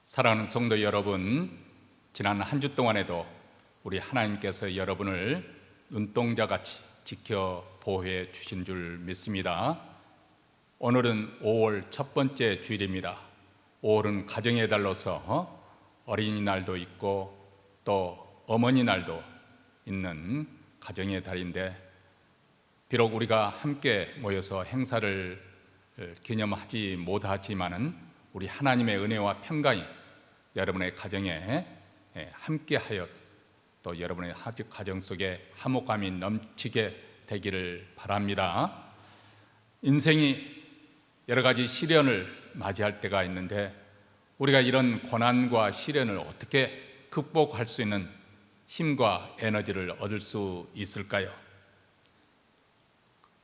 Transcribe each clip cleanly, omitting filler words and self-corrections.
사랑하는 성도 여러분, 지난 한 주 동안에도 우리 하나님께서 여러분을 눈동자같이 지켜 보호해 주신 줄 믿습니다. 오늘은 5월 첫 번째 주일입니다. 5월은 가정의 달로서 어린이날도 있고 또 어머니날도 있는 가정의 달인데, 비록 우리가 함께 모여서 행사를 기념하지 못하지만은 우리 하나님의 은혜와 평강이 여러분의 가정에 함께하여 또 여러분의 가정 속에 화목함이 넘치게 되기를 바랍니다. 인생이 여러 가지 시련을 맞이할 때가 있는데, 우리가 이런 고난과 시련을 어떻게 극복할 수 있는 힘과 에너지를 얻을 수 있을까요?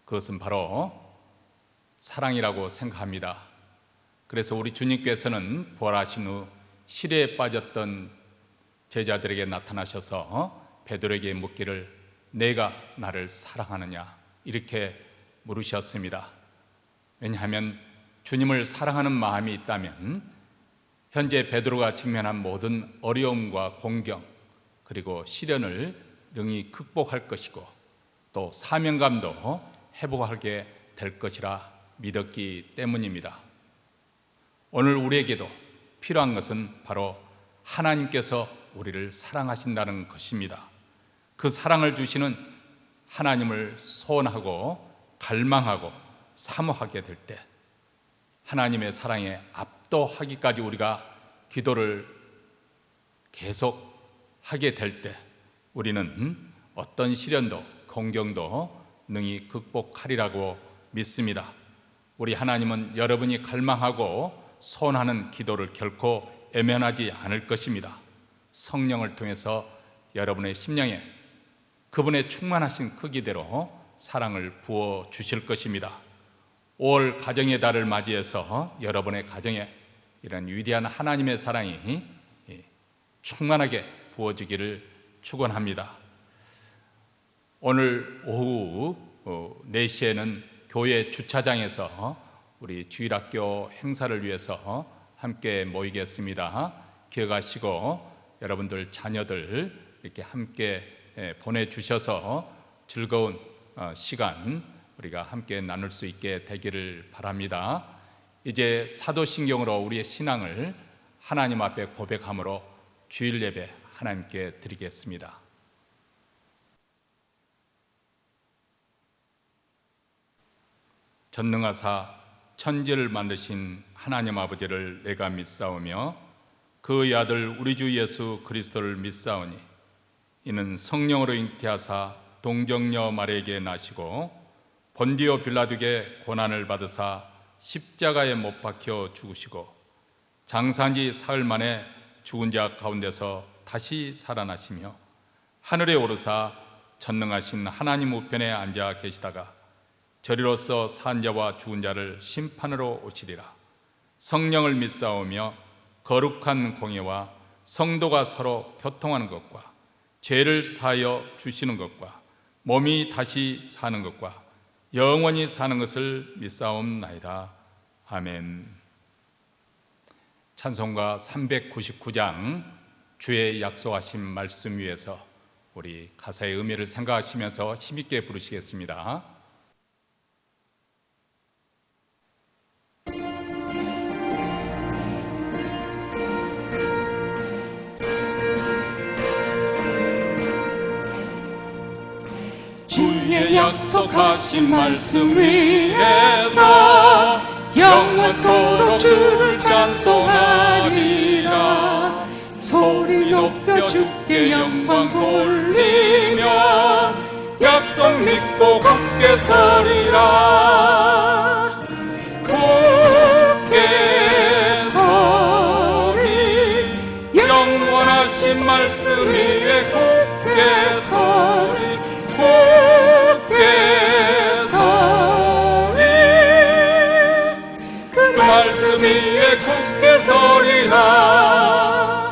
그것은 바로 사랑이라고 생각합니다. 그래서 우리 주님께서는 부활하신 후 시래에 빠졌던 제자들에게 나타나셔서 베드로에게 묻기를 내가 나를 사랑하느냐 이렇게 물으셨습니다. 왜냐하면 주님을 사랑하는 마음이 있다면 현재 베드로가 직면한 모든 어려움과 공경 그리고 시련을 능히 극복할 것이고 또 사명감도 회복하게 될 것이라 믿었기 때문입니다. 오늘 우리에게도 필요한 것은 바로 하나님께서 우리를 사랑하신다는 것입니다. 그 사랑을 주시는 하나님을 소원하고 갈망하고 사모하게 될 때, 하나님의 사랑에 압도하기까지 우리가 기도를 계속 하게 될 때, 우리는 어떤 시련도 공경도 능히 극복하리라고 믿습니다. 우리 하나님은 여러분이 갈망하고 소원하는 기도를 결코 외면하지 않을 것입니다. 성령을 통해서 여러분의 심령에 그분의 충만하신 크기대로 사랑을 부어 주실 것입니다. 5월 가정의 달을 맞이해서 여러분의 가정에 이런 위대한 하나님의 사랑이 충만하게 부어지기를 축원합니다. 오늘 오후 4시에는 교회 주차장에서 우리 주일학교 행사를 위해서 함께 모이겠습니다. 기억하시고 여러분들 자녀들 이렇게 함께 보내주셔서 즐거운 시간 우리가 함께 나눌 수 있게 되기를 바랍니다. 이제 사도신경으로 우리의 신앙을 하나님 앞에 고백함으로 주일 예배 하나님께 드리겠습니다. 전능하사 천지를 만드신 하나님 아버지를 내가 믿사오며 그의 아들 우리 주 예수 그리스도를 믿사오니 이는 성령으로 잉태하사 동정녀 마리아에게 나시고 본디오 빌라도에게 고난을 받으사 십자가에 못 박혀 죽으시고 장사한 지 사흘 만에 죽은 자 가운데서 다시 살아나시며 하늘에 오르사 전능하신 하나님 우편에 앉아 계시다가 저리로서 산 자와 죽은 자를 심판으로 오시리라. 성령을 믿사오며 거룩한 공예와 성도가 서로 교통하는 것과 죄를 사하여 주시는 것과 몸이 다시 사는 것과 영원히 사는 것을 믿사옵나이다. 아멘. 찬송가 399장 주의 약속하신 말씀 위에서 우리 가사의 의미를 생각하시면서 힘있게 부르시겠습니다. 주의 약속하신 말씀 위에서 영원토록 주를 찬송하리라. 소리 높여 주께 영광 돌리며 약속 믿고 굳게 서리라. 굳게 서리 영원하신 말씀 위에 굳게 서리 굳게 서리 그 말씀 위에 굳게 서리라.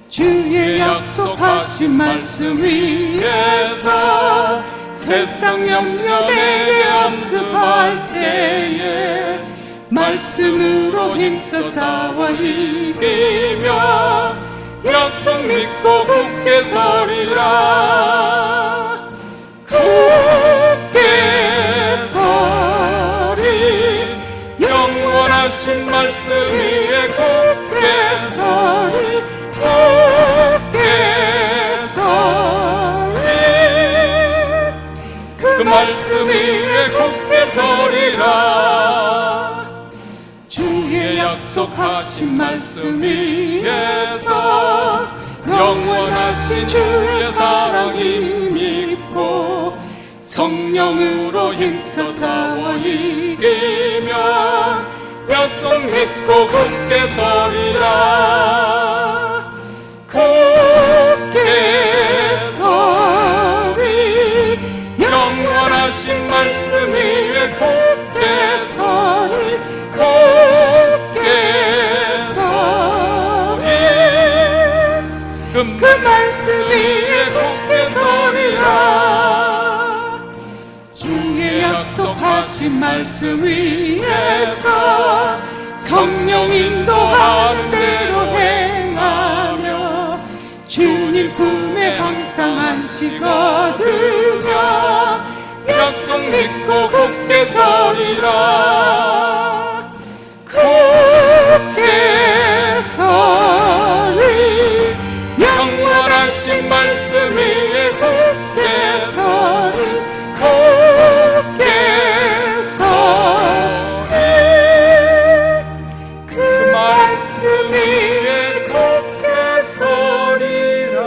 주의 약속하신 말씀 위에서 세상 염려 내게 엄습할 때에 말씀으로 힘써 싸워 이기며 약속 믿고 굳게 서리라. 굳게 서리 영원하신 말씀 위에 굳게 서리 굳게 서리 그 말씀 위에 굳게 서리라. 주의 약속하신 말씀 위에서 영원하신 주의 사랑이 믿고 성령으로 힘써 싸워 이기며 약속 믿고 굳게 서리라. 굳게 서리 영원하신 말씀 위에 굳게 서리 굳게 서리 그 말씀 위에 굳게 서리라. 주의 약속하신 말씀 위에서 성령 인도하는 대로 행하며 주님 품에 항상 안식 얻으며 약속 믿고 굳게 서리라. 굳게 서리 영원하신 말씀 위에 굳게 서리 굳게 서리 그 말씀 위에 굳게 서리라.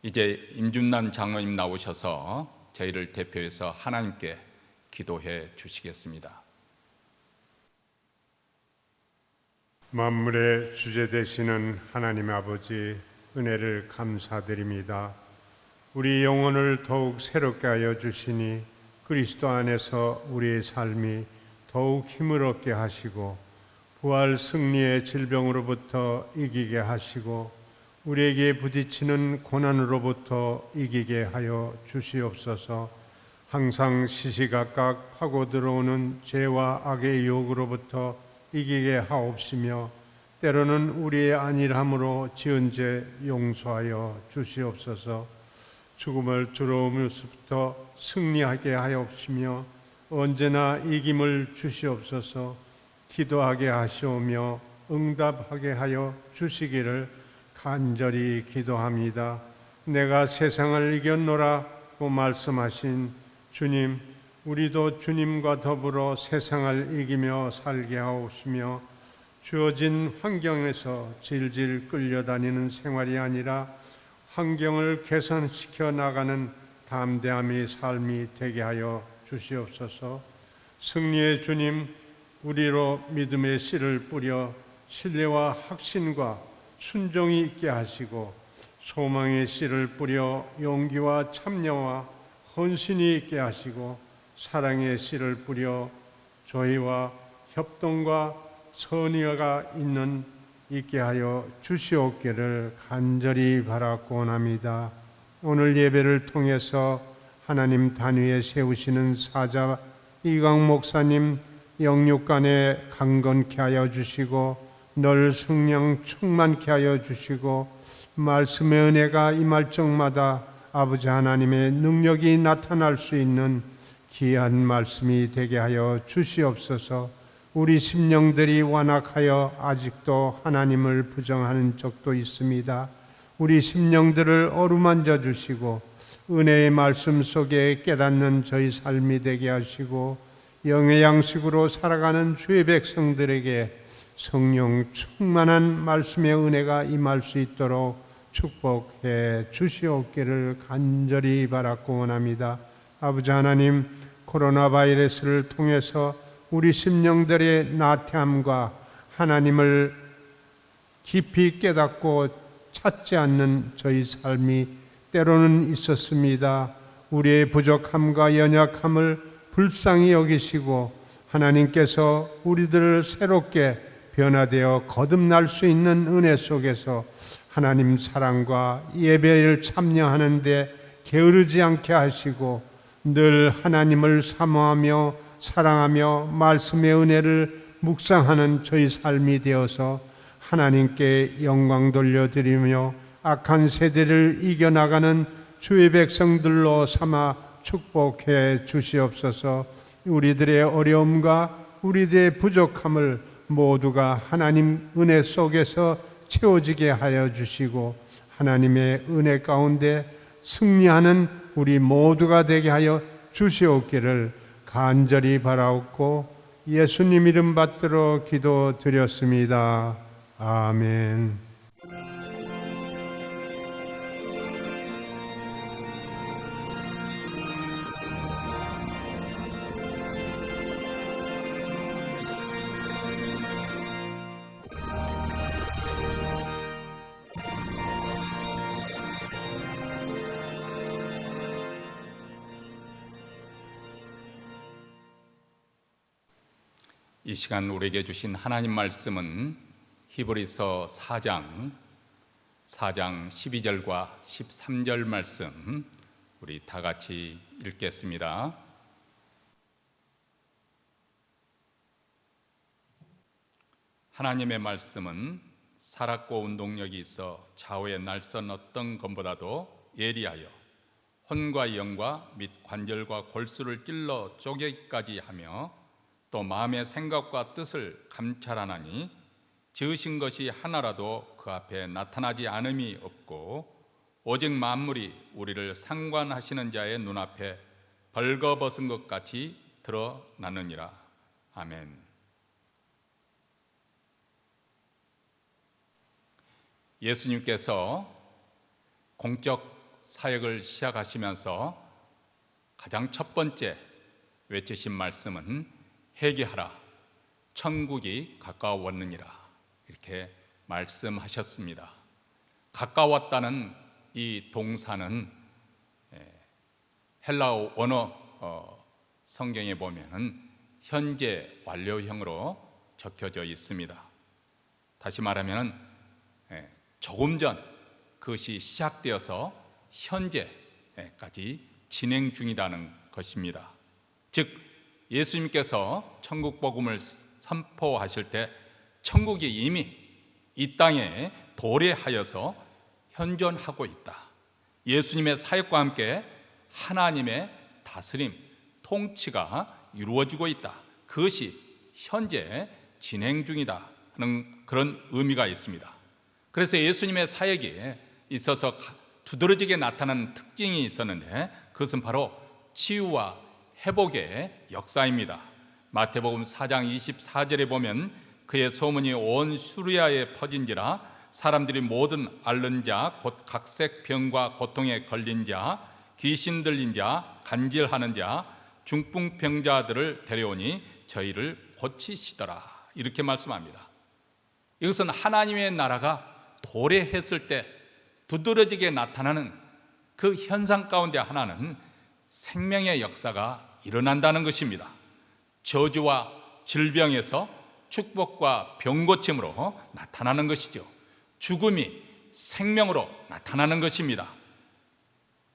이제 임준난 장로님 나오셔서 저희를 대표해서 하나님께 기도해 주시겠습니다. 만물의 주제 되시는 하나님 아버지, 은혜를 감사드립니다. 우리 영혼을 더욱 새롭게 하여 주시니 그리스도 안에서 우리의 삶이 더욱 힘을 얻게 하시고 부활 승리의 질병으로부터 이기게 하시고 우리에게 부딪히는 고난으로부터 이기게 하여 주시옵소서. 항상 시시각각 파고 들어오는 죄와 악의 유혹으로부터 이기게 하옵시며 때로는 우리의 안일함으로 지은 죄 용서하여 주시옵소서. 죽음을 두려움으로부터 승리하게 하옵시며 언제나 이김을 주시옵소서. 기도하게 하시오며 응답하게 하여 주시기를 간절히 기도합니다. 내가 세상을 이겼노라고 말씀하신 주님, 우리도 주님과 더불어 세상을 이기며 살게 하옵시며 주어진 환경에서 질질 끌려다니는 생활이 아니라 환경을 개선시켜 나가는 담대함의 삶이 되게 하여 주시옵소서. 승리의 주님, 우리로 믿음의 씨를 뿌려 신뢰와 확신과 순종이 있게 하시고 소망의 씨를 뿌려 용기와 참여와 헌신이 있게 하시고 사랑의 씨를 뿌려 조의와 협동과 선의가 있게 하여 주시옵기를 간절히 바라고 원합니다. 오늘 예배를 통해서 하나님 단위에 세우시는 사자 이강 목사님 영육간에 강건케 하여 주시고 늘 성령 충만케 하여 주시고 말씀의 은혜가 임할 적마다 아버지 하나님의 능력이 나타날 수 있는 귀한 말씀이 되게 하여 주시옵소서. 우리 심령들이 완악하여 아직도 하나님을 부정하는 적도 있습니다. 우리 심령들을 어루만져 주시고 은혜의 말씀 속에 깨닫는 저희 삶이 되게 하시고 영의 양식으로 살아가는 주의 백성들에게 성령 충만한 말씀의 은혜가 임할 수 있도록 축복해 주시옵기를 간절히 바라고 원합니다. 아버지 하나님, 코로나 바이러스를 통해서 우리 심령들의 나태함과 하나님을 깊이 깨닫고 찾지 않는 저희 삶이 때로는 있었습니다. 우리의 부족함과 연약함을 불쌍히 여기시고 하나님께서 우리들을 새롭게 변화되어 거듭날 수 있는 은혜 속에서 하나님 사랑과 예배를 참여하는 데 게으르지 않게 하시고 늘 하나님을 사모하며 사랑하며 말씀의 은혜를 묵상하는 저희 삶이 되어서 하나님께 영광 돌려드리며 악한 세대를 이겨나가는 주의 백성들로 삼아 축복해 주시옵소서. 우리들의 어려움과 우리들의 부족함을 모두가 하나님 은혜 속에서 채워지게 하여 주시고 하나님의 은혜 가운데 승리하는 우리 모두가 되게 하여 주시옵기를 간절히 바라옵고 예수님 이름 받들어 기도드렸습니다. 아멘. 이 시간 우리에게 주신 하나님 말씀은 히브리서 4장 12절과 13절 말씀 우리 다 같이 읽겠습니다. 하나님의 말씀은 살았고 운동력이 있어 좌우의 날선 어떤 검보다도 예리하여 혼과 영과 및 관절과 골수를 찔러 쪼개기까지 하며 또 마음의 생각과 뜻을 감찰하나니 지으신 것이 하나라도 그 앞에 나타나지 않음이 없고 오직 만물이 우리를 상관하시는 자의 눈앞에 벌거벗은 것 같이 드러나느니라. 아멘. 예수님께서 공적 사역을 시작하시면서 가장 첫 번째 외치신 말씀은 회개하라, 천국이 가까웠느니라 이렇게 말씀하셨습니다. 가까웠다는 이 동사는 헬라어 원어 성경에 보면은 현재 완료형으로 적혀져 있습니다. 다시 말하면 조금 전 그것이 시작되어서 현재까지 진행 중이라는 것입니다. 즉 예수님께서 천국 복음을 선포하실 때 천국이 이미 이 땅에 도래하여서 현존하고 있다. 예수님의 사역과 함께 하나님의 다스림, 통치가 이루어지고 있다. 그것이 현재 진행 중이다 하는 그런 의미가 있습니다. 그래서 예수님의 사역에 있어서 두드러지게 나타나는 특징이 있었는데 그것은 바로 치유와 회복의 역사입니다. 마태복음 4장 24절에 보면 그의 소문이 온 수리아에 퍼진지라 사람들이 모든 앓는 자 곧 각색 병과 고통에 걸린 자 귀신 들린 자 간질하는 자 중풍병자들을 데려오니 저희를 고치시더라 이렇게 말씀합니다. 이것은 하나님의 나라가 도래했을 때 두드러지게 나타나는 그 현상 가운데 하나는 생명의 역사가 일어난다는 것입니다. 저주와 질병에서 축복과 병고침으로 나타나는 것이죠. 죽음이 생명으로 나타나는 것입니다.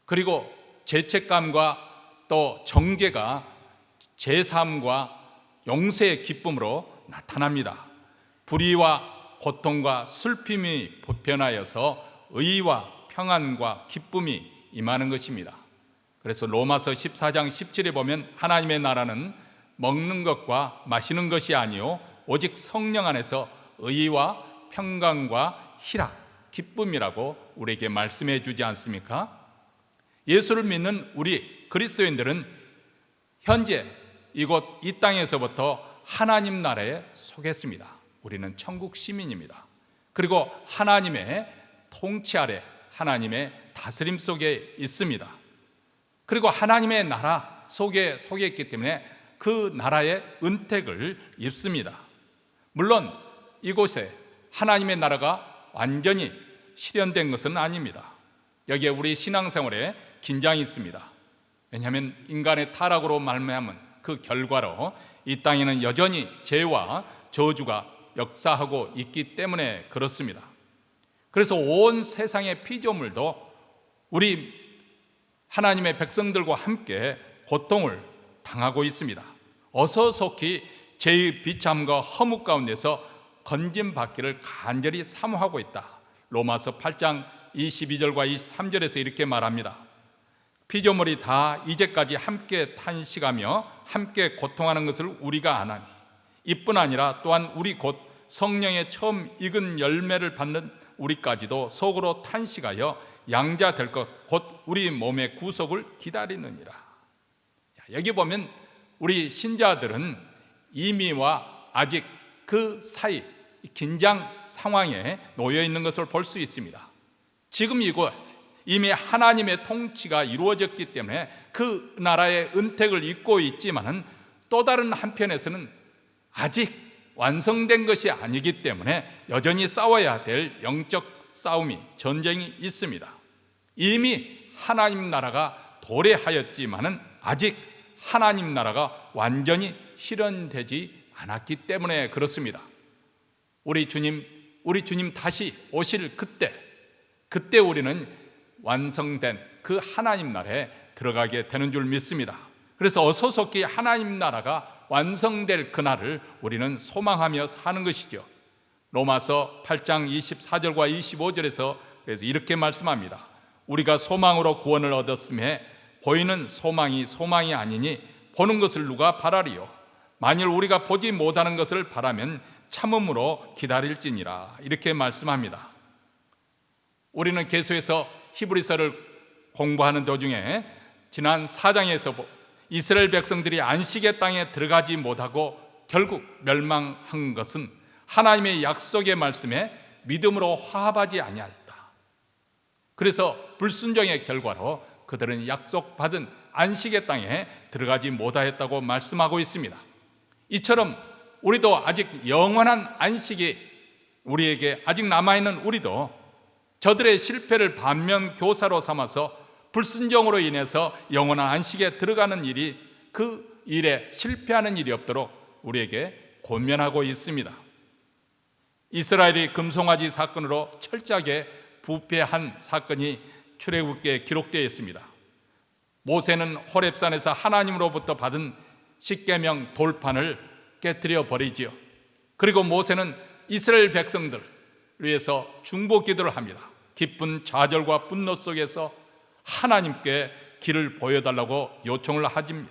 그리고 죄책감과 또 정죄가 제사함과 용서의 기쁨으로 나타납니다. 불의와 고통과 슬픔이 변하여서 의와 평안과 기쁨이 임하는 것입니다. 그래서 로마서 14장 17에 보면 하나님의 나라는 먹는 것과 마시는 것이 아니요 오직 성령 안에서 의와 평강과 희락, 기쁨이라고 우리에게 말씀해 주지 않습니까? 예수를 믿는 우리 그리스도인들은 현재 이곳 이 땅에서부터 하나님 나라에 속했습니다. 우리는 천국 시민입니다. 그리고 하나님의 통치 아래 하나님의 다스림 속에 있습니다. 그리고 하나님의 나라 속에 있기 때문에 그 나라의 은택을 입습니다. 물론 이곳에 하나님의 나라가 완전히 실현된 것은 아닙니다. 여기에 우리 신앙생활에 긴장이 있습니다. 왜냐하면 인간의 타락으로 말미암은 그 결과로 이 땅에는 여전히 죄와 저주가 역사하고 있기 때문에 그렇습니다. 그래서 온 세상의 피조물도 우리 하나님의 백성들과 함께 고통을 당하고 있습니다. 어서 속히 죄의 비참과 허무 가운데서 건짐받기를 간절히 사모하고 있다. 로마서 8장 22절과 23절에서 이렇게 말합니다. 피조물이 다 이제까지 함께 탄식하며 함께 고통하는 것을 우리가 아나니 이뿐 아니라 또한 우리 곧 성령의 처음 익은 열매를 받는 우리까지도 속으로 탄식하여 양자 될 것 곧 우리 몸의 구속을 기다리느니라. 여기 보면 우리 신자들은 이미와 아직 그 사이 긴장 상황에 놓여 있는 것을 볼 수 있습니다. 지금 이곳 이미 하나님의 통치가 이루어졌기 때문에 그 나라의 은택을 입고 있지만은 또 다른 한편에서는 아직 완성된 것이 아니기 때문에 여전히 싸워야 될 영적 싸움이, 전쟁이 있습니다. 이미 하나님 나라가 도래하였지만은 아직 하나님 나라가 완전히 실현되지 않았기 때문에 그렇습니다. 우리 주님 다시 오실 그때 우리는 완성된 그 하나님 나라에 들어가게 되는 줄 믿습니다. 그래서 어서 속히 하나님 나라가 완성될 그날을 우리는 소망하며 사는 것이죠. 로마서 8장 24절과 25절에서 그래서 이렇게 말씀합니다. 우리가 소망으로 구원을 얻었음에 보이는 소망이 아니니 보는 것을 누가 바라리요. 만일 우리가 보지 못하는 것을 바라면 참음으로 기다릴지니라. 이렇게 말씀합니다. 우리는 계속해서 히브리서를 공부하는 도중에 지난 4장에서 이스라엘 백성들이 안식의 땅에 들어가지 못하고 결국 멸망한 것은 하나님의 약속의 말씀에 믿음으로 화합하지 아니하였다. 그래서 불순종의 결과로 그들은 약속받은 안식의 땅에 들어가지 못하였다고 말씀하고 있습니다. 이처럼 우리도 아직 영원한 안식이 우리에게 아직 남아있는 우리도 저들의 실패를 반면교사로 삼아서 불순종으로 인해서 영원한 안식에 들어가는 일이 그 일에 실패하는 일이 없도록 우리에게 권면하고 있습니다. 이스라엘이 금송아지 사건으로 철저하게 부패한 사건이 출애굽기에 기록되어 있습니다. 모세는 호렙산에서 하나님으로부터 받은 십계명 돌판을 깨뜨려 버리지요. 그리고 모세는 이스라엘 백성들 위해서 중보 기도를 합니다. 깊은 좌절과 분노 속에서 하나님께 길을 보여달라고 요청을 하십니다.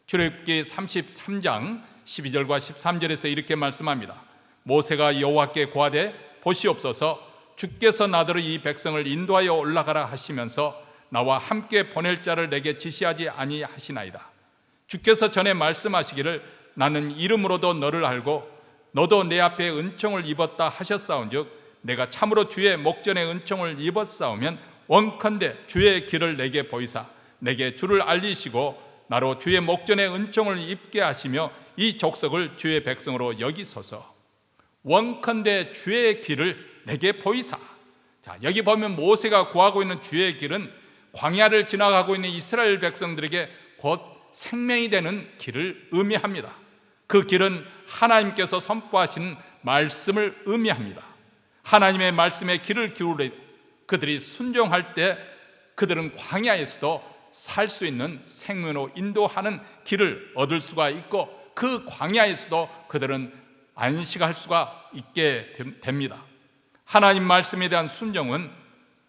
출애굽기 33장 12절과 13절에서 이렇게 말씀합니다. 모세가 여호와께 고하되 보시옵소서 주께서 나더러 이 백성을 인도하여 올라가라 하시면서 나와 함께 보낼 자를 내게 지시하지 아니하시나이다. 주께서 전에 말씀하시기를 나는 이름으로도 너를 알고 너도 내 앞에 은총을 입었다 하셨사온즉 내가 참으로 주의 목전에 은총을 입었사오면 원컨대 주의 길을 내게 보이사 내게 주를 알리시고 나로 주의 목전에 은총을 입게 하시며 이 족속을 주의 백성으로 여기소서. 원컨대 주의 길을 내게 보이사. 자, 여기 보면 모세가 구하고 있는 주의 길은 광야를 지나가고 있는 이스라엘 백성들에게 곧 생명이 되는 길을 의미합니다. 그 길은 하나님께서 선포하신 말씀을 의미합니다. 하나님의 말씀에 길을 기울여 그들이 순종할 때 그들은 광야에서도 살 수 있는 생명으로 인도하는 길을 얻을 수가 있고 그 광야에서도 그들은 안식할 수가 있게 됩니다. 하나님 말씀에 대한 순종은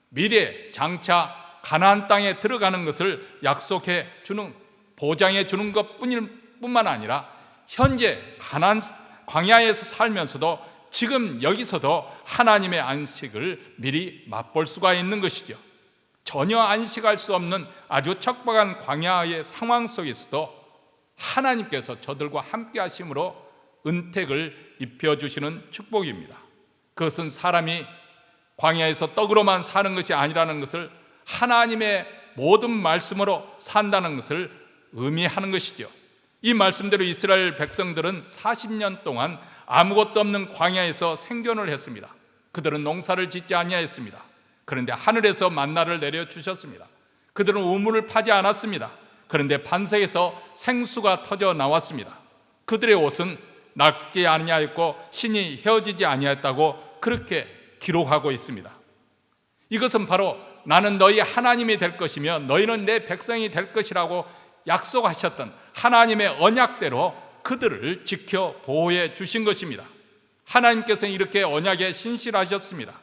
미래 장차 가나안 땅에 들어가는 것을 약속해 주는 보장해 주는 것뿐만 아니라 현재 가나안 광야에서 살면서도 지금 여기서도 하나님의 안식을 미리 맛볼 수가 있는 것이죠. 전혀 안식할 수 없는 아주 척박한 광야의 상황 속에서도 하나님께서 저들과 함께 하심으로 은택을 입혀주시는 축복입니다. 그것은 사람이 광야에서 떡으로만 사는 것이 아니라는 것을 하나님의 모든 말씀으로 산다는 것을 의미하는 것이죠. 이 말씀대로 이스라엘 백성들은 40년 동안 아무것도 없는 광야에서 생존을 했습니다. 그들은 농사를 짓지 아니하였습니다. 그런데 하늘에서 만나를 내려주셨습니다. 그들은 우물을 파지 않았습니다. 그런데 반석에서 생수가 터져 나왔습니다. 그들의 옷은 낡지 아니하였고 신이 헤어지지 아니하였다고 그렇게 기록하고 있습니다. 이것은 바로 나는 너희 하나님이 될 것이며 너희는 내 백성이 될 것이라고 약속하셨던 하나님의 언약대로 그들을 지켜 보호해 주신 것입니다. 하나님께서는 이렇게 언약에 신실하셨습니다.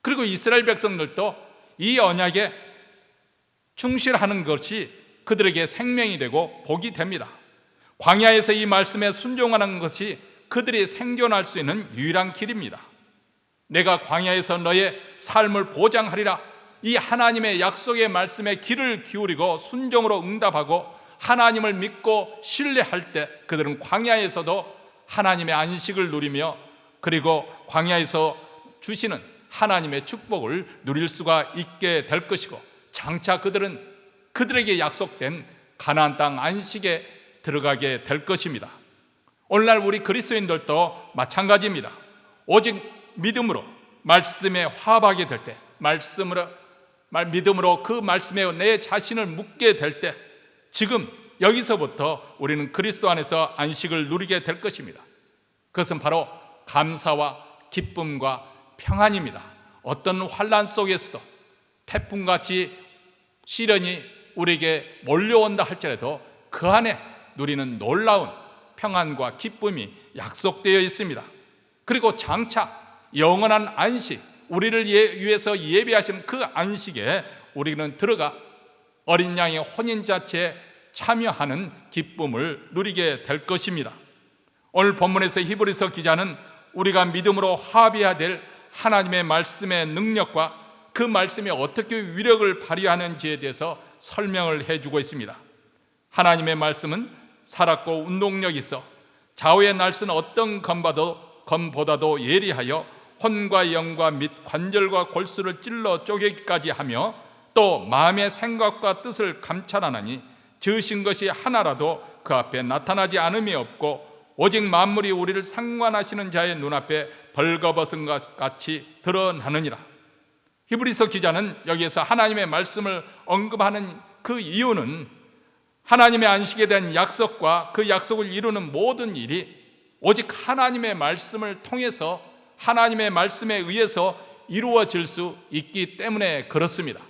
그리고 이스라엘 백성들도 이 언약에 충실하는 것이 그들에게 생명이 되고 복이 됩니다. 광야에서 이 말씀에 순종하는 것이 그들이 생존할 수 있는 유일한 길입니다. 내가 광야에서 너의 삶을 보장하리라. 이 하나님의 약속의 말씀에 귀를 기울이고 순종으로 응답하고 하나님을 믿고 신뢰할 때 그들은 광야에서도 하나님의 안식을 누리며 그리고 광야에서 주시는 하나님의 축복을 누릴 수가 있게 될 것이고, 장차 그들은 그들에게 약속된 가나안 땅 안식에 들어가게 될 것입니다. 오늘날 우리 그리스도인들도 마찬가지입니다. 오직 믿음으로 말씀에 화합하게 될 때, 믿음으로 그 말씀에 내 자신을 묻게 될 때, 지금 여기서부터 우리는 그리스도 안에서 안식을 누리게 될 것입니다. 그것은 바로 감사와 기쁨과 평안입니다. 어떤 환난 속에서도 태풍같이 시련이 우리에게 몰려온다 할지라도 그 안에 누리는 놀라운 평안과 기쁨이 약속되어 있습니다. 그리고 장차 영원한 안식, 우리를 위해서 예비하신 그 안식에 우리는 들어가 어린 양의 혼인잔치에 참여하는 기쁨을 누리게 될 것입니다. 오늘 본문에서 히브리서 기자는 우리가 믿음으로 합의해야 될 하나님의 말씀의 능력과 그 말씀이 어떻게 위력을 발휘하는지에 대해서 설명을 해주고 있습니다. 하나님의 말씀은 살았고 운동력이 있어 좌우의 날선 어떤 검보다도 예리하여 혼과 영과 및 관절과 골수를 찔러 쪼개기까지 하며 또 마음의 생각과 뜻을 감찰하나니 지으신 것이 하나라도 그 앞에 나타나지 않음이 없고 오직 만물이 우리를 상관하시는 자의 눈앞에 벌거벗은 것 같이 드러나느니라. 히브리서 기자는 여기에서 하나님의 말씀을 언급하는 그 이유는 하나님의 안식에 대한 약속과 그 약속을 이루는 모든 일이 오직 하나님의 말씀을 통해서 하나님의 말씀에 의해서 이루어질 수 있기 때문에 그렇습니다.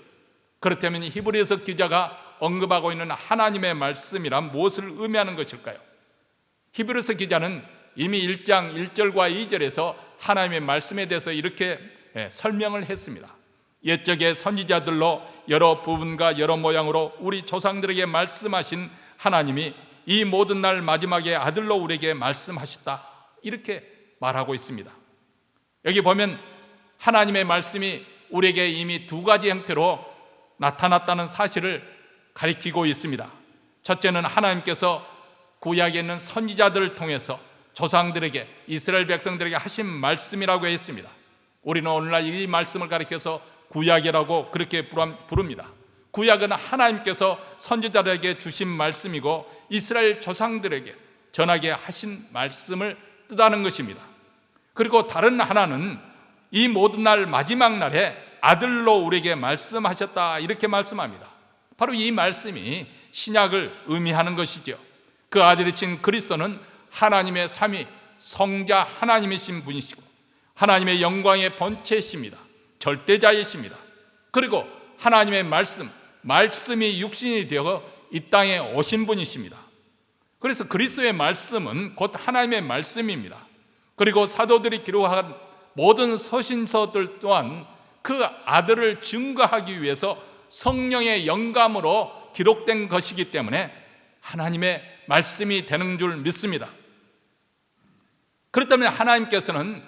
그렇다면 히브리서 기자가 언급하고 있는 하나님의 말씀이란 무엇을 의미하는 것일까요? 히브리서 기자는 이미 1장 1절과 2절에서 하나님의 말씀에 대해서 이렇게 설명을 했습니다. 옛적의 선지자들로 여러 부분과 여러 모양으로 우리 조상들에게 말씀하신 하나님이 이 모든 날 마지막에 아들로 우리에게 말씀하셨다, 이렇게 말하고 있습니다. 여기 보면 하나님의 말씀이 우리에게 이미 두 가지 형태로 나타났다는 사실을 가리키고 있습니다. 첫째는 하나님께서 구약에 있는 선지자들을 통해서 조상들에게, 이스라엘 백성들에게 하신 말씀이라고 했습니다. 우리는 오늘날 이 말씀을 가리켜서 구약이라고 그렇게 부릅니다. 구약은 하나님께서 선지자들에게 주신 말씀이고 이스라엘 조상들에게 전하게 하신 말씀을 뜻하는 것입니다. 그리고 다른 하나는 이 모든 날 마지막 날에 아들로 우리에게 말씀하셨다, 이렇게 말씀합니다. 바로 이 말씀이 신약을 의미하는 것이죠. 그 아들이신 그리스도는 하나님의 삼위 성자 하나님이신 분이시고 하나님의 영광의 본체이십니다. 절대자이십니다. 그리고 하나님의 말씀이 육신이 되어 이 땅에 오신 분이십니다. 그래서 그리스도의 말씀은 곧 하나님의 말씀입니다. 그리고 사도들이 기록한 모든 서신서들 또한 그 아들을 증거하기 위해서 성령의 영감으로 기록된 것이기 때문에 하나님의 말씀이 되는 줄 믿습니다. 그렇다면 하나님께서는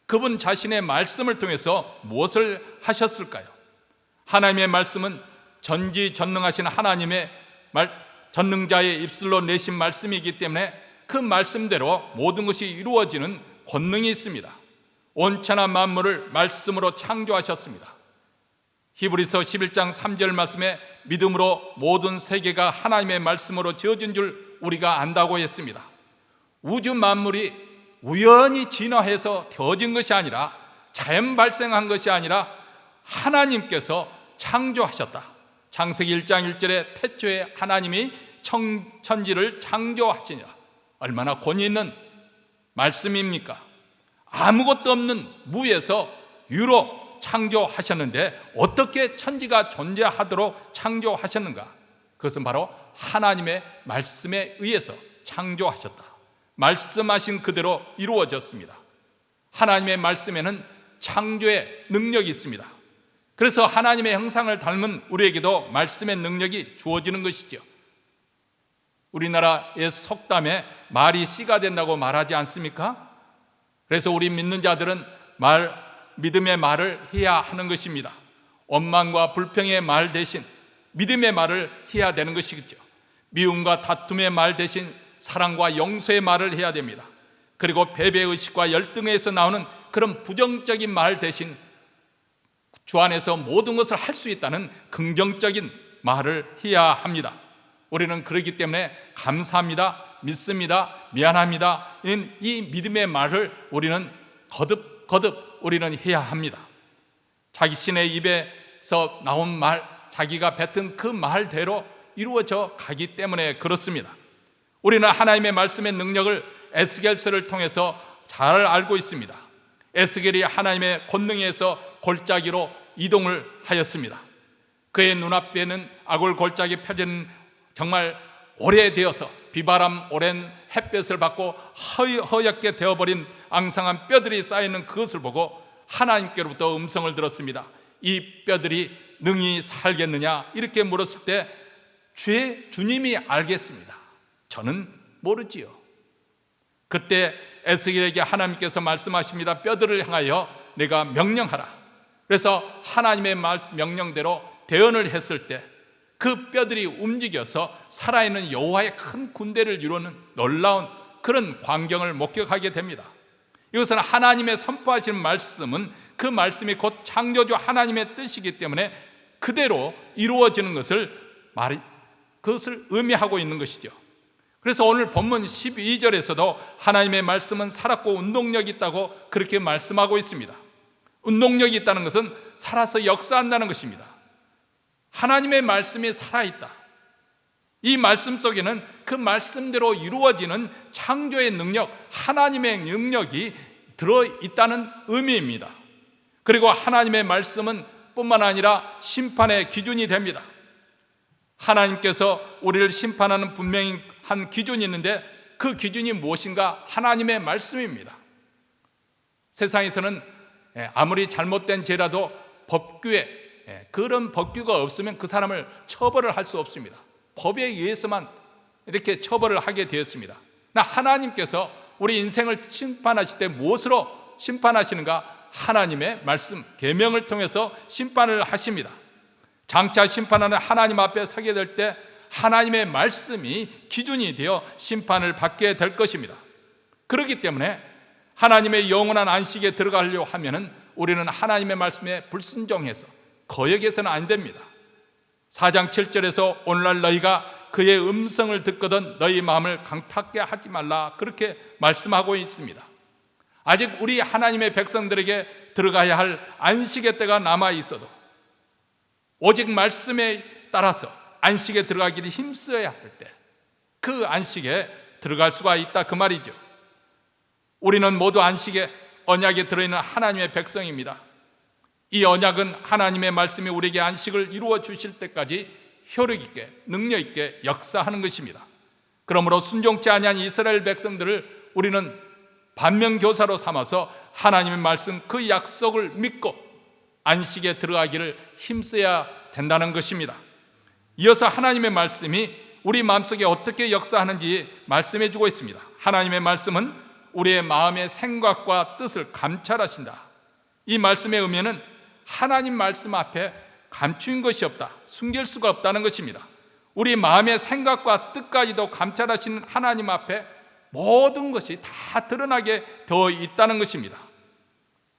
그분 자신의 말씀을 통해서 무엇을 하셨을까요? 하나님의 말씀은 전지전능하신 하나님의 전능자의 입술로 내신 말씀이기 때문에 그 말씀대로 모든 것이 이루어지는 권능이 있습니다. 온천한 만물을 말씀으로 창조하셨습니다. 히브리서 11장 3절 말씀에 믿음으로 모든 세계가 하나님의 말씀으로 지어진 줄 우리가 안다고 했습니다. 우주 만물이 우연히 진화해서 되어진 것이 아니라, 자연 발생한 것이 아니라 하나님께서 창조하셨다. 창세기 1장 1절에 태초에 하나님이 천지를 창조하시니라. 얼마나 권위 있는 말씀입니까? 아무것도 없는 무에서 유로 창조하셨는데 어떻게 천지가 존재하도록 창조하셨는가? 그것은 바로 하나님의 말씀에 의해서 창조하셨다. 말씀하신 그대로 이루어졌습니다. 하나님의 말씀에는 창조의 능력이 있습니다. 그래서 하나님의 형상을 닮은 우리에게도 말씀의 능력이 주어지는 것이죠. 우리나라의 속담에 말이 씨가 된다고 말하지 않습니까? 그래서 우리 믿는 자들은 믿음의 말을 해야 하는 것입니다. 원망과 불평의 말 대신 믿음의 말을 해야 되는 것이겠죠. 미움과 다툼의 말 대신 사랑과 용서의 말을 해야 됩니다. 그리고 패배의식과 열등에서 나오는 그런 부정적인 말 대신 주 안에서 모든 것을 할 수 있다는 긍정적인 말을 해야 합니다. 우리는 그렇기 때문에 감사합니다, 믿습니다, 미안합니다, 이 믿음의 말을 우리는 거듭 우리는 해야 합니다. 자신의 입에서 나온 말, 자기가 뱉은 그 말대로 이루어져 가기 때문에 그렇습니다. 우리는 하나님의 말씀의 능력을 에스겔서를 통해서 잘 알고 있습니다. 에스겔이 하나님의 권능에서 골짜기로 이동을 하였습니다. 그의 눈앞에는 아골 골짜기 표지는 정말 오래되어서 비바람 오랜 햇볕을 받고 허옇게 되어버린 앙상한 뼈들이 쌓이는 그것을 보고 하나님께로부터 음성을 들었습니다. 이 뼈들이 능히 살겠느냐? 이렇게 물었을 때 주님이 알겠습니다. 저는 모르지요. 그때 에스겔에게 하나님께서 말씀하십니다. 뼈들을 향하여 내가 명령하라. 그래서 하나님의 명령대로 대언을 했을 때 그 뼈들이 움직여서 살아있는 여호와의 큰 군대를 이루는 놀라운 그런 광경을 목격하게 됩니다. 이것은 하나님의 선포하시는 말씀은 그 말씀이 곧 창조주 하나님의 뜻이기 때문에 그대로 이루어지는 그것을 의미하고 있는 것이죠. 그래서 오늘 본문 12절에서도 하나님의 말씀은 살았고 운동력이 있다고 그렇게 말씀하고 있습니다. 운동력이 있다는 것은 살아서 역사한다는 것입니다. 하나님의 말씀이 살아있다. 이 말씀 속에는 그 말씀대로 이루어지는 창조의 능력, 하나님의 능력이 들어있다는 의미입니다. 그리고 하나님의 말씀은 뿐만 아니라 심판의 기준이 됩니다. 하나님께서 우리를 심판하는 분명히 한 기준이 있는데 그 기준이 무엇인가? 하나님의 말씀입니다. 세상에서는 아무리 잘못된 죄라도 법규에 그런 법규가 없으면 그 사람을 처벌을 할 수 없습니다. 법에 의해서만 이렇게 처벌을 하게 되었습니다. 하나님께서 우리 인생을 심판하실 때 무엇으로 심판하시는가? 하나님의 말씀, 계명을 통해서 심판을 하십니다. 장차 심판하는 하나님 앞에 서게 될 때 하나님의 말씀이 기준이 되어 심판을 받게 될 것입니다. 그렇기 때문에 하나님의 영원한 안식에 들어가려고 하면은 우리는 하나님의 말씀에 불순종해서 거역해서는 안 됩니다. 4장 7절에서 오늘날 너희가 그의 음성을 듣거든 너희 마음을 강탁게 하지 말라 그렇게 말씀하고 있습니다. 아직 우리 하나님의 백성들에게 들어가야 할 안식의 때가 남아 있어도 오직 말씀에 따라서 안식에 들어가기를 힘써야 할 때 그 안식에 들어갈 수가 있다 그 말이죠. 우리는 모두 안식의 언약에 들어있는 하나님의 백성입니다. 이 언약은 하나님의 말씀이 우리에게 안식을 이루어 주실 때까지 효력 있게 능력 있게 역사하는 것입니다. 그러므로 순종치 아니한 이스라엘 백성들을 우리는 반면교사로 삼아서 하나님의 말씀 그 약속을 믿고 안식에 들어가기를 힘써야 된다는 것입니다. 이어서 하나님의 말씀이 우리 마음속에 어떻게 역사하는지 말씀해 주고 있습니다. 하나님의 말씀은 우리의 마음의 생각과 뜻을 감찰하신다. 이 말씀의 의미는 하나님 말씀 앞에 감추인 것이 없다, 숨길 수가 없다는 것입니다. 우리 마음의 생각과 뜻까지도 감찰하시는 하나님 앞에 모든 것이 다 드러나게 되어 있다는 것입니다.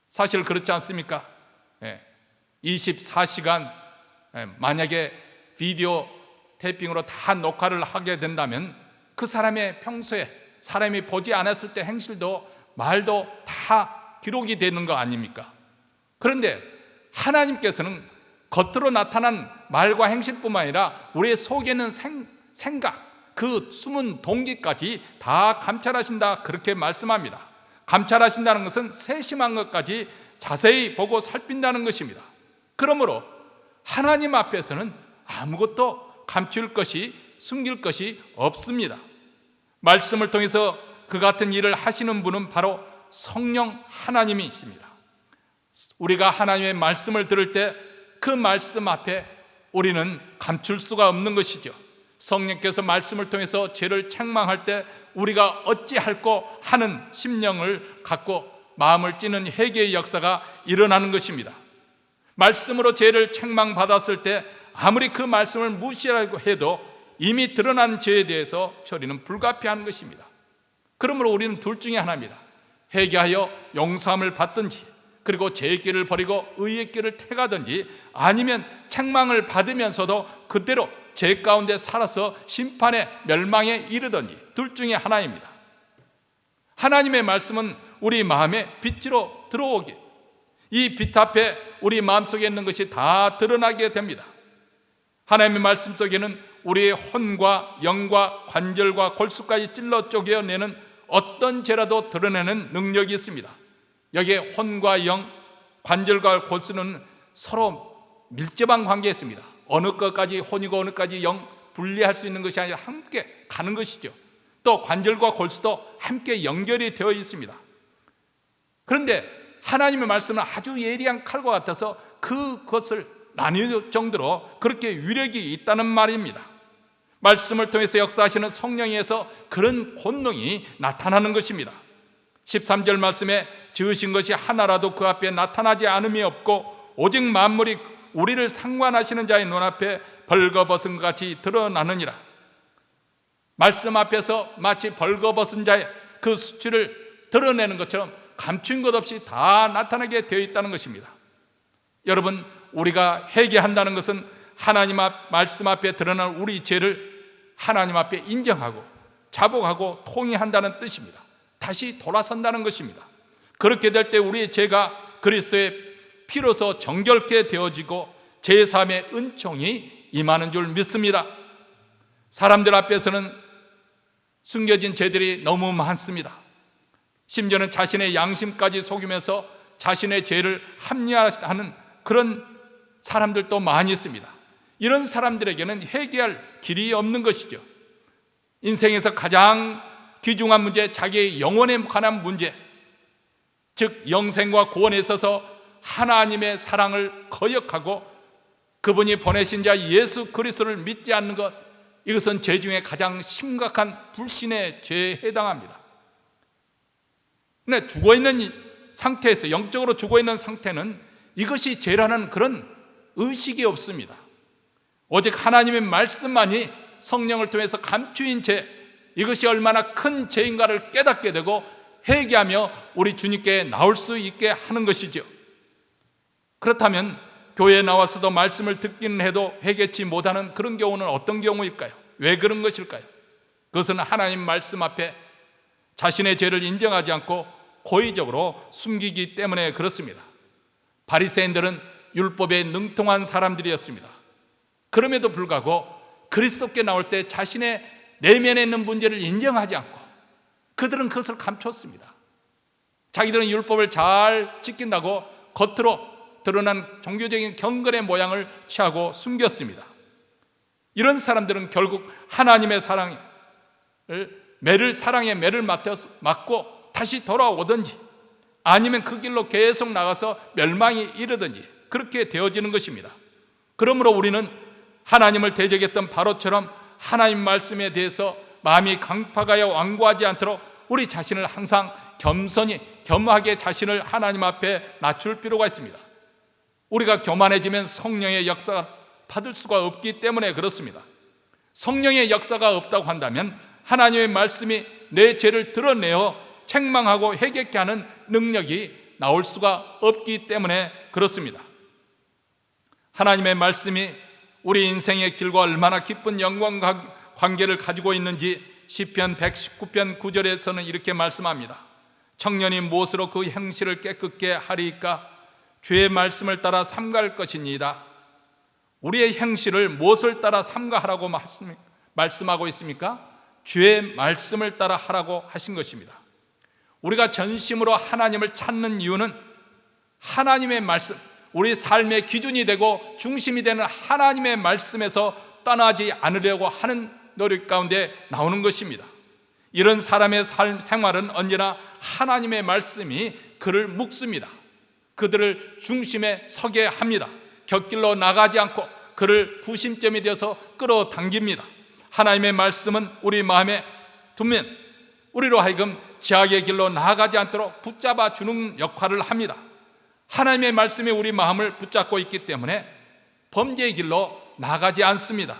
사실 그렇지 않습니까? 24시간 만약에 비디오 테이핑으로 다 녹화를 하게 된다면 그 사람의 평소에 사람이 보지 않았을 때 행실도 말도 다 기록이 되는 거 아닙니까? 그런데 하나님께서는 겉으로 나타난 말과 행실뿐만 아니라 우리의 속에 있는 생각, 그 숨은 동기까지 다 감찰하신다 그렇게 말씀합니다. 감찰하신다는 것은 세심한 것까지 자세히 보고 살핀다는 것입니다. 그러므로 하나님 앞에서는 아무것도 감출 것이, 숨길 것이 없습니다. 말씀을 통해서 그 같은 일을 하시는 분은 바로 성령 하나님이십니다. 우리가 하나님의 말씀을 들을 때 그 말씀 앞에 우리는 감출 수가 없는 것이죠. 성령께서 말씀을 통해서 죄를 책망할 때 우리가 어찌할꼬 하는 심령을 갖고 마음을 찌는 회개의 역사가 일어나는 것입니다. 말씀으로 죄를 책망받았을 때 아무리 그 말씀을 무시하고 해도 이미 드러난 죄에 대해서 처리는 불가피한 것입니다. 그러므로 우리는 둘 중에 하나입니다. 회개하여 용서함을 받든지, 그리고 죄의 길을 버리고 의의 길을 택하든지, 아니면 책망을 받으면서도 그대로 죄 가운데 살아서 심판의 멸망에 이르든지, 둘 중에 하나입니다. 하나님의 말씀은 우리 마음에 빛으로 들어오게, 이 빛 앞에 우리 마음속에 있는 것이 다 드러나게 됩니다. 하나님의 말씀 속에는 우리의 혼과 영과 관절과 골수까지 찔러 쪼개어내는 어떤 죄라도 드러내는 능력이 있습니다. 여기에 혼과 영, 관절과 골수는 서로 밀접한 관계에 있습니다. 어느 것까지 혼이고 어느 것까지 영, 분리할 수 있는 것이 아니라 함께 가는 것이죠. 또 관절과 골수도 함께 연결이 되어 있습니다. 그런데 하나님의 말씀은 아주 예리한 칼과 같아서 그것을 나눌 정도로 그렇게 위력이 있다는 말입니다. 말씀을 통해서 역사하시는 성령에서 그런 권능이 나타나는 것입니다. 13절 말씀에 지으신 것이 하나라도 그 앞에 나타나지 않음이 없고 오직 만물이 우리를 상관하시는 자의 눈앞에 벌거벗은 것 같이 드러나느니라. 말씀 앞에서 마치 벌거벗은 자의 그 수치를 드러내는 것처럼 감춘 것 없이 다 나타나게 되어 있다는 것입니다. 여러분, 우리가 회개한다는 것은 하나님 앞 말씀 앞에 드러난 우리 죄를 하나님 앞에 인정하고 자복하고 통회한다는 뜻입니다. 다시 돌아선다는 것입니다. 그렇게 될 때 우리의 죄가 그리스도의 피로서 정결케 되어지고 제3의 은총이 임하는 줄 믿습니다. 사람들 앞에서는 숨겨진 죄들이 너무 많습니다. 심지어는 자신의 양심까지 속이면서 자신의 죄를 합리화하는 그런 사람들도 많이 있습니다. 이런 사람들에게는 회개할 길이 없는 것이죠. 인생에서 가장 귀중한 문제, 자기의 영혼에 관한 문제, 즉 영생과 구원에 있어서 하나님의 사랑을 거역하고 그분이 보내신 자 예수 그리스도를 믿지 않는 것, 이것은 죄 중에 가장 심각한 불신의 죄에 해당합니다. 근데 죽어있는 상태에서, 영적으로 죽어있는 상태는 이것이 죄라는 그런 의식이 없습니다. 오직 하나님의 말씀만이 성령을 통해서 감추인 죄, 이것이 얼마나 큰 죄인가를 깨닫게 되고 회개하며 우리 주님께 나올 수 있게 하는 것이죠. 그렇다면 교회에 나와서도 말씀을 듣기는 해도 회개치 못하는 그런 경우는 어떤 경우일까요? 왜 그런 것일까요? 그것은 하나님 말씀 앞에 자신의 죄를 인정하지 않고 고의적으로 숨기기 때문에 그렇습니다. 바리새인들은 율법에 능통한 사람들이었습니다. 그럼에도 불구하고 그리스도께 나올 때 자신의 내면에 있는 문제를 인정하지 않고 그들은 그것을 감췄습니다. 자기들은 율법을 잘 지킨다고 겉으로 드러난 종교적인 경건의 모양을 취하고 숨겼습니다. 이런 사람들은 결국 하나님의 사랑의 매를 맞고 다시 돌아오든지 아니면 그 길로 계속 나가서 멸망이 이르든지 그렇게 되어지는 것입니다. 그러므로 우리는 하나님을 대적했던 바로처럼 하나님 말씀에 대해서 마음이 강팍하여 완고하지 않도록 우리 자신을 항상 겸하게 자신을 하나님 앞에 낮출 필요가 있습니다. 우리가 교만해지면 성령의 역사를 받을 수가 없기 때문에 그렇습니다. 성령의 역사가 없다고 한다면 하나님의 말씀이 내 죄를 드러내어 책망하고 회개케 하는 능력이 나올 수가 없기 때문에 그렇습니다. 하나님의 말씀이 우리 인생의 길과 얼마나 깊은 연관 관계를 가지고 있는지 시편 119편 9절에서는 이렇게 말씀합니다. 청년이 무엇으로 그 행실을 깨끗게 하리이까? 주의 말씀을 따라 삼가할 것이니이다. 우리의 행실을 무엇을 따라 삼가하라고 말씀하고 있습니까? 주의 말씀을 따라 하라고 하신 것입니다. 우리가 전심으로 하나님을 찾는 이유는 하나님의 말씀, 우리 삶의 기준이 되고 중심이 되는 하나님의 말씀에서 떠나지 않으려고 하는 노력 가운데 나오는 것입니다. 이런 사람의 생활은 언제나 하나님의 말씀이 그를 묶습니다. 그들을 중심에 서게 합니다. 곁길로 나가지 않고 그를 구심점이 되어서 끌어당깁니다. 하나님의 말씀은 우리 마음에 두면 우리로 하여금 죄악의 길로 나아가지 않도록 붙잡아 주는 역할을 합니다. 하나님의 말씀이 우리 마음을 붙잡고 있기 때문에 범죄의 길로 나가지 않습니다.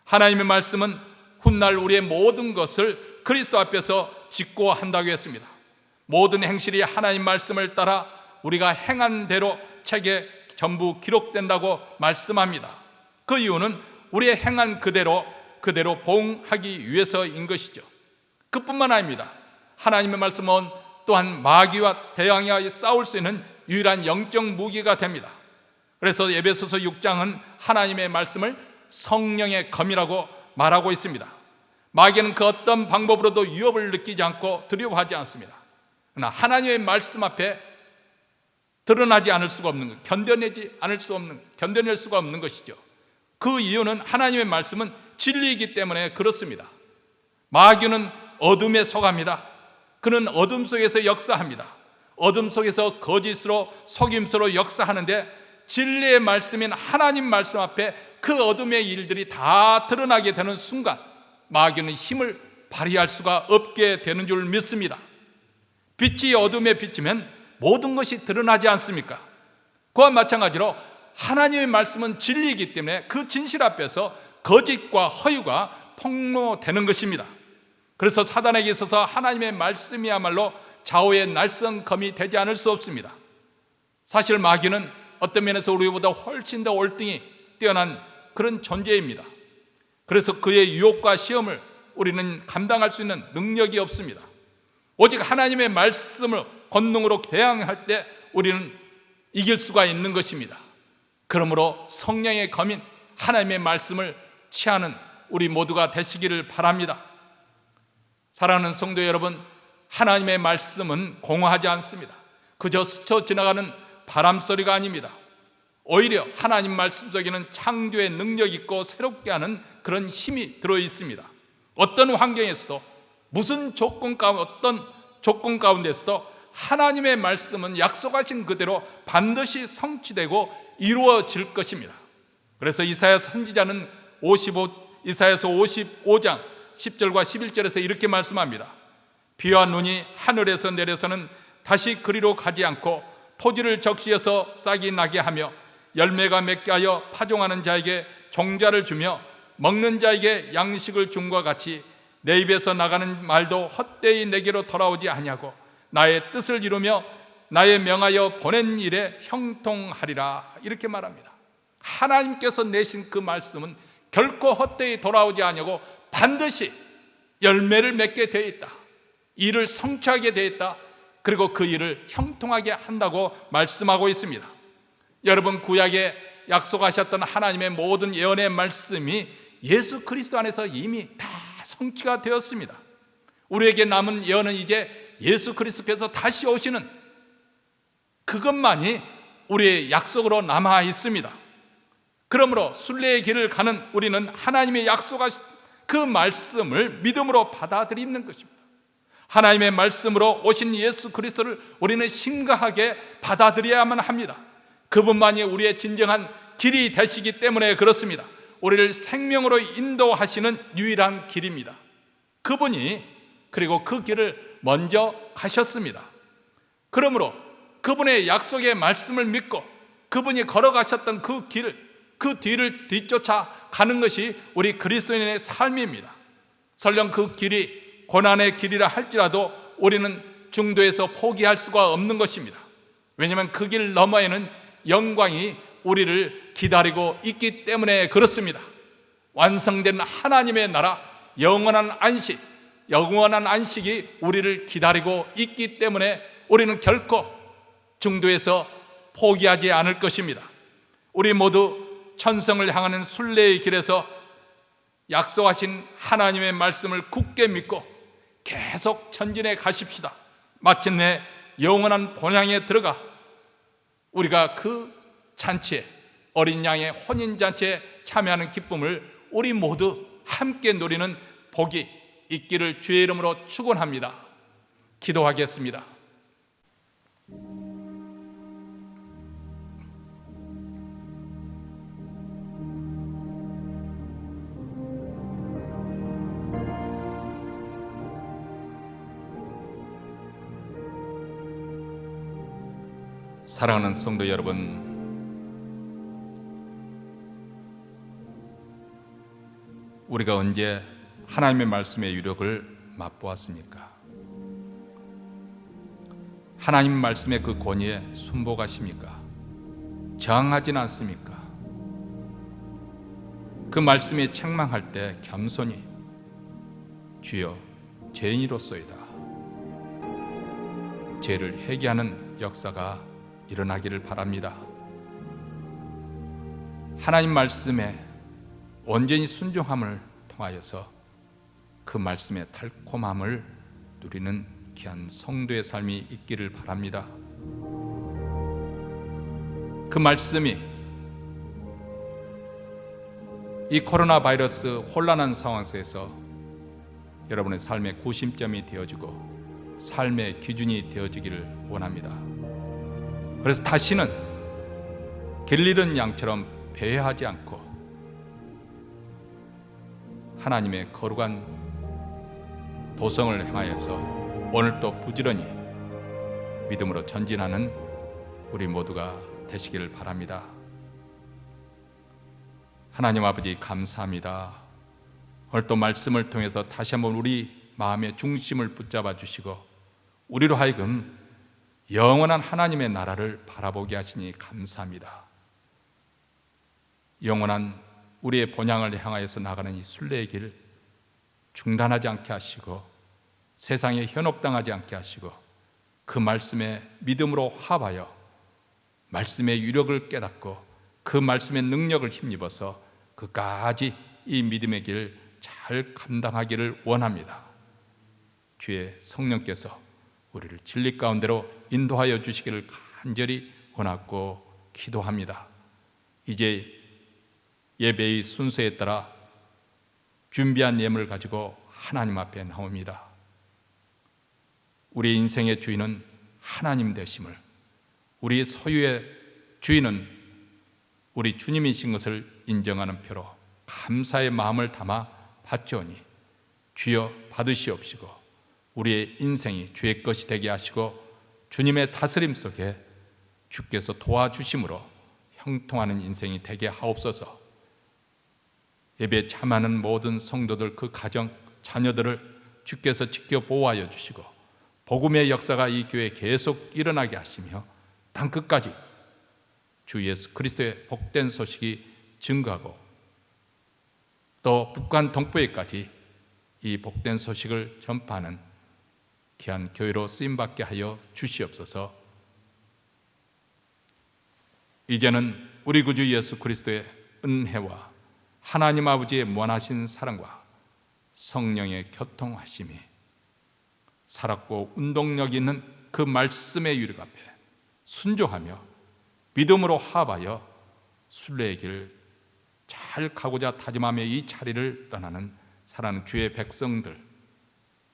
하나님의 말씀은 훗날 우리의 모든 것을 그리스도 앞에서 짓고 한다고 했습니다. 모든 행실이 하나님 말씀을 따라 우리가 행한 대로 책에 전부 기록된다고 말씀합니다. 그 이유는 우리의 행한 그대로 보응하기 위해서인 것이죠. 그뿐만 아닙니다. 하나님의 말씀은 또한 마귀와 대항하여 싸울 수 있는 유일한 영적 무기가 됩니다. 그래서 에베소서 6장은 하나님의 말씀을 성령의 검이라고 말하고 있습니다. 마귀는 그 어떤 방법으로도 위협을 느끼지 않고 두려워하지 않습니다. 그러나 하나님의 말씀 앞에 드러나지 않을 수가 없는 것, 견뎌낼 수가 없는 것이죠. 그 이유는 하나님의 말씀은 진리이기 때문에 그렇습니다. 마귀는 어둠에 속합니다. 그는 어둠 속에서 역사합니다. 어둠 속에서 거짓으로 속임수로 역사하는데 진리의 말씀인 하나님 말씀 앞에 그 어둠의 일들이 다 드러나게 되는 순간 마귀는 힘을 발휘할 수가 없게 되는 줄 믿습니다. 빛이 어둠에 비치면 모든 것이 드러나지 않습니까? 그와 마찬가지로 하나님의 말씀은 진리이기 때문에 그 진실 앞에서 거짓과 허유가 폭로되는 것입니다. 그래서 사단에게 있어서 하나님의 말씀이야말로 좌우의 날선 검이 되지 않을 수 없습니다. 사실 마귀는 어떤 면에서 우리보다 훨씬 더 월등히 뛰어난 그런 존재입니다. 그래서 그의 유혹과 시험을 우리는 감당할 수 있는 능력이 없습니다. 오직 하나님의 말씀을 권능으로 대항할 때 우리는 이길 수가 있는 것입니다. 그러므로 성령의 검인 하나님의 말씀을 취하는 우리 모두가 되시기를 바랍니다. 사랑하는 성도 여러분, 하나님의 말씀은 공허하지 않습니다. 그저 스쳐 지나가는 바람소리가 아닙니다. 오히려 하나님 말씀 속에는 창조의 능력 있고 새롭게 하는 그런 힘이 들어있습니다. 어떤 환경에서도 어떤 조건 가운데서도 하나님의 말씀은 약속하신 그대로 반드시 성취되고 이루어질 것입니다. 그래서 이사야 선지자는 이사야서 55장 10절과 11절에서 이렇게 말씀합니다. 비와 눈이 하늘에서 내려서는 다시 그리로 가지 않고 토지를 적시해서 싹이 나게 하며 열매가 맺게 하여 파종하는 자에게 종자를 주며 먹는 자에게 양식을 줌과 같이 내 입에서 나가는 말도 헛되이 내게로 돌아오지 아니하고 나의 뜻을 이루며 나의 명하여 보낸 일에 형통하리라. 이렇게 말합니다. 하나님께서 내신 그 말씀은 결코 헛되이 돌아오지 아니하고 반드시 열매를 맺게 되어 있다. 일을 성취하게 되어 있다. 그리고 그 일을 형통하게 한다고 말씀하고 있습니다. 여러분, 구약에 약속하셨던 하나님의 모든 예언의 말씀이 예수 그리스도 안에서 이미 다 성취가 되었습니다. 우리에게 남은 예언은 이제 예수 그리스도께서 다시 오시는 그것만이 우리의 약속으로 남아 있습니다. 그러므로 순례의 길을 가는 우리는 하나님의 약속하신 그 말씀을 믿음으로 받아들이는 것입니다. 하나님의 말씀으로 오신 예수 그리스도를 우리는 심각하게 받아들여야만 합니다. 그분만이 우리의 진정한 길이 되시기 때문에 그렇습니다. 우리를 생명으로 인도하시는 유일한 길입니다. 그분이 그리고 그 길을 먼저 가셨습니다. 그러므로 그분의 약속의 말씀을 믿고 그분이 걸어가셨던 그 길을, 그 뒤를 뒤쫓아 가는 것이 우리 그리스도인의 삶입니다. 설령 그 길이 고난의 길이라 할지라도 우리는 중도에서 포기할 수가 없는 것입니다. 왜냐하면 그 길 너머에는 영광이 우리를 기다리고 있기 때문에 그렇습니다. 완성된 하나님의 나라, 영원한 안식이 우리를 기다리고 있기 때문에 우리는 결코 중도에서 포기하지 않을 것입니다. 우리 모두 천성을 향하는 순례의 길에서 약속하신 하나님의 말씀을 굳게 믿고 계속 전진해 가십시다. 마침내 영원한 본향에 들어가 우리가 그 잔치에, 어린 양의 혼인잔치에 참여하는 기쁨을 우리 모두 함께 누리는 복이 있기를 주의 이름으로 축원합니다. 기도하겠습니다. 사랑하는 성도 여러분, 우리가 언제 하나님의 말씀의 유력을 맛보았습니까? 하나님 말씀의 그 권위에 순복하십니까? 저항하지는 않습니까? 그 말씀에 책망할 때 겸손히 주여 죄인이로소이다, 죄를 회개하는 역사가 일어나기를 바랍니다. 하나님 말씀에 온전히 순종함을 통하여서 그 말씀의 달콤함을 누리는 귀한 성도의 삶이 있기를 바랍니다. 그 말씀이 이 코로나 바이러스 혼란한 상황 속에서 여러분의 삶의 구심점이 되어지고 삶의 기준이 되어지기를 원합니다. 그래서 다시는 길 잃은 양처럼 배회하지 않고 하나님의 거룩한 도성을 향하여서 오늘도 부지런히 믿음으로 전진하는 우리 모두가 되시기를 바랍니다. 하나님 아버지 감사합니다. 오늘 또 말씀을 통해서 다시 한번 우리 마음의 중심을 붙잡아 주시고 우리로 하여금 영원한 하나님의 나라를 바라보게 하시니 감사합니다. 영원한 우리의 본향을 향하여서 나가는 이 순례의 길 중단하지 않게 하시고 세상에 현혹당하지 않게 하시고 그 말씀에 믿음으로 합하여 말씀의 유력을 깨닫고 그 말씀의 능력을 힘입어서 그까지 이 믿음의 길 잘 감당하기를 원합니다. 주의 성령께서 우리를 진리 가운데로 인도하여 주시기를 간절히 원하고 기도합니다. 이제 예배의 순서에 따라 준비한 예물을 가지고 하나님 앞에 나옵니다. 우리 인생의 주인은 하나님 되심을, 우리 소유의 주인은 우리 주님이신 것을 인정하는 표로 감사의 마음을 담아 받지오니 주여 받으시옵시고 우리의 인생이 주의 것이 되게 하시고 주님의 다스림 속에 주께서 도와주심으로 형통하는 인생이 되게 하옵소서. 예배에 참하는 모든 성도들, 그 가정, 자녀들을 주께서 지켜 보호하여 주시고 복음의 역사가 이 교회에 계속 일어나게 하시며 땅끝까지 주 예수 그리스도의 복된 소식이 증거하고 또 북한 동포에까지 이 복된 소식을 전파하는 귀한 교회로 쓰임받게 하여 주시옵소서. 이제는 우리 구주 예수 그리스도의 은혜와 하나님 아버지의 무한하신 사랑과 성령의 교통하심이 살았고 운동력 있는 그 말씀의 유력 앞에 순종하며 믿음으로 합하여 순례의 길을 잘 가고자 다짐하며 이 자리를 떠나는 사랑하는 주의 백성들,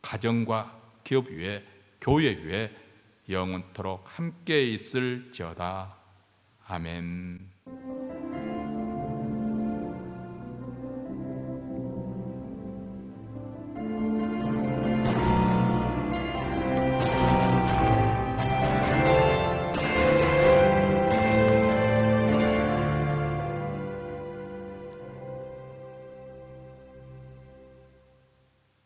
가정과 기업 위에, 교회 위에 영원토록 함께 있을지어다. 아멘.